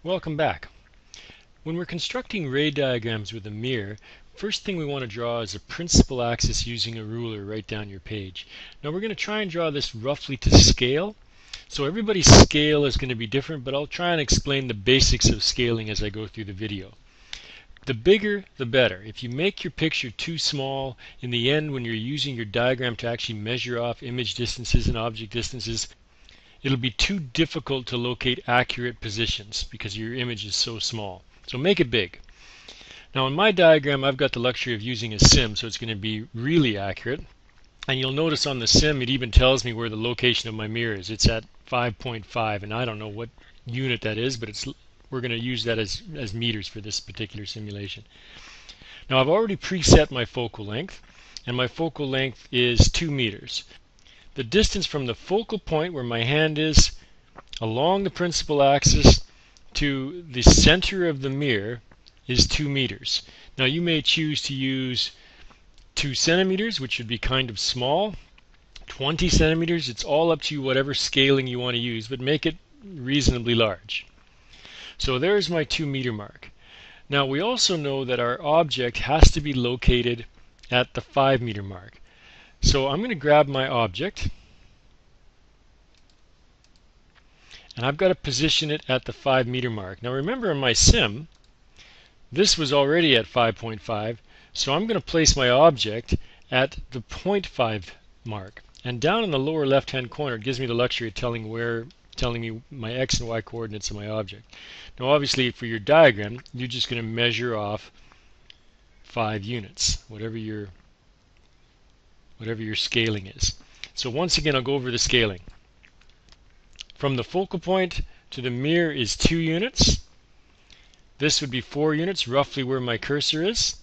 Welcome back. When we're constructing ray diagrams with a mirror, first thing we want to draw is a principal axis using a ruler right down your page. Now we're going to try and draw this roughly to scale. So everybody's scale is going to be different, but I'll try and explain the basics of scaling as I go through the video. The bigger, the better. If you make your picture too small, in the end when you're using your diagram to actually measure off image distances and object distances, it'll be too difficult to locate accurate positions because your image is so small. So make it big. Now in my diagram I've got the luxury of using a sim, so it's going to be really accurate. And you'll notice on the sim it even tells me where the location of my mirror is. It's at 5.5, and I don't know what unit that is, but we're going to use that as meters for this particular simulation. Now I've already preset my focal length, and my focal length is 2 meters. The distance from the focal point where my hand is along the principal axis to the center of the mirror is 2 meters. Now you may choose to use 2 centimeters, which would be kind of small, 20 centimeters. It's all up to you, whatever scaling you want to use, but make it reasonably large. So there's my 2 meter mark. Now we also know that our object has to be located at the 5 meter mark. So I'm going to grab my object, and I've got to position it at the 5 meter mark. Now remember in my sim, this was already at 5.5, so I'm going to place my object at the 0.5 mark. And down in the lower left hand corner it gives me the luxury of telling me my x and y coordinates of my object. Now obviously for your diagram you're just going to measure off 5 units, whatever your scaling is. So once again I'll go over the scaling. From the focal point to the mirror is 2 units. This would be 4 units, roughly where my cursor is.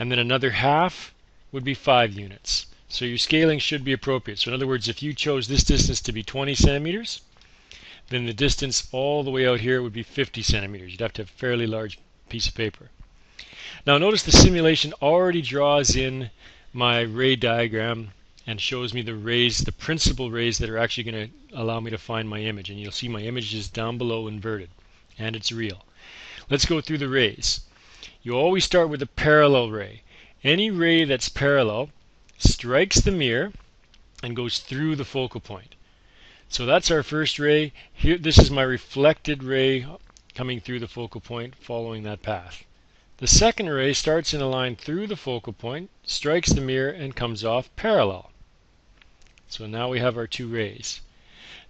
And then another half would be 5 units. So your scaling should be appropriate. So in other words, if you chose this distance to be 20 centimeters, then the distance all the way out here would be 50 centimeters. You'd have to have a fairly large piece of paper. Now notice the simulation already draws in my ray diagram and shows me the rays, the principal rays that are actually going to allow me to find my image. And you'll see my image is down below inverted, and it's real. Let's go through the rays. You always start with a parallel ray. Any ray that's parallel strikes the mirror and goes through the focal point. So that's our first ray. Here, this is my reflected ray coming through the focal point following that path. The second ray starts in a line through the focal point, strikes the mirror, and comes off parallel. So now we have our 2 rays.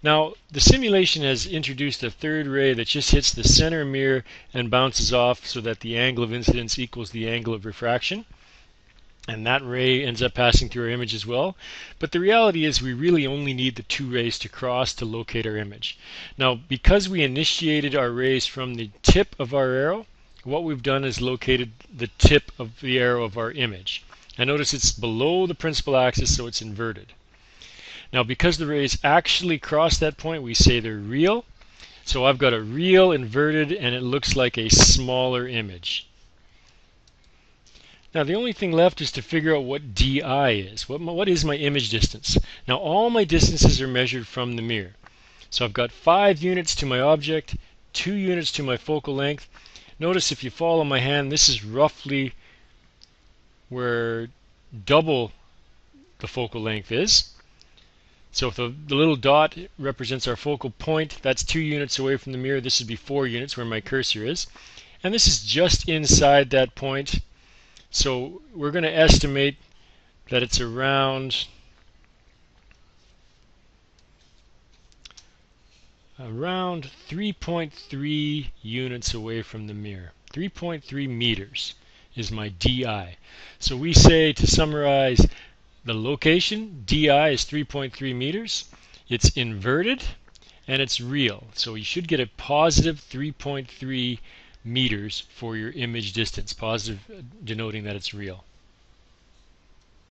Now the simulation has introduced a third ray that just hits the center mirror and bounces off so that the angle of incidence equals the angle of refraction. And that ray ends up passing through our image as well. But the reality is we really only need the 2 rays to cross to locate our image. Now because we initiated our rays from the tip of our arrow, what we've done is located the tip of the arrow of our image. And notice it's below the principal axis, so it's inverted. Now because the rays actually cross that point, we say they're real. So I've got a real inverted, and it looks like a smaller image. Now the only thing left is to figure out what DI is. What is my image distance? Now all my distances are measured from the mirror. So I've got 5 units to my object, 2 units to my focal length. Notice if you follow my hand, this is roughly where double the focal length is. So if the little dot represents our focal point, that's 2 units away from the mirror. This would be 4 units where my cursor is. And this is just inside that point. So we're going to estimate that it's around 3.3 units away from the mirror. 3.3 meters is my DI. So we say, to summarize the location, DI is 3.3 meters. It's inverted and it's real. So you should get a positive 3.3 meters for your image distance, positive denoting that it's real.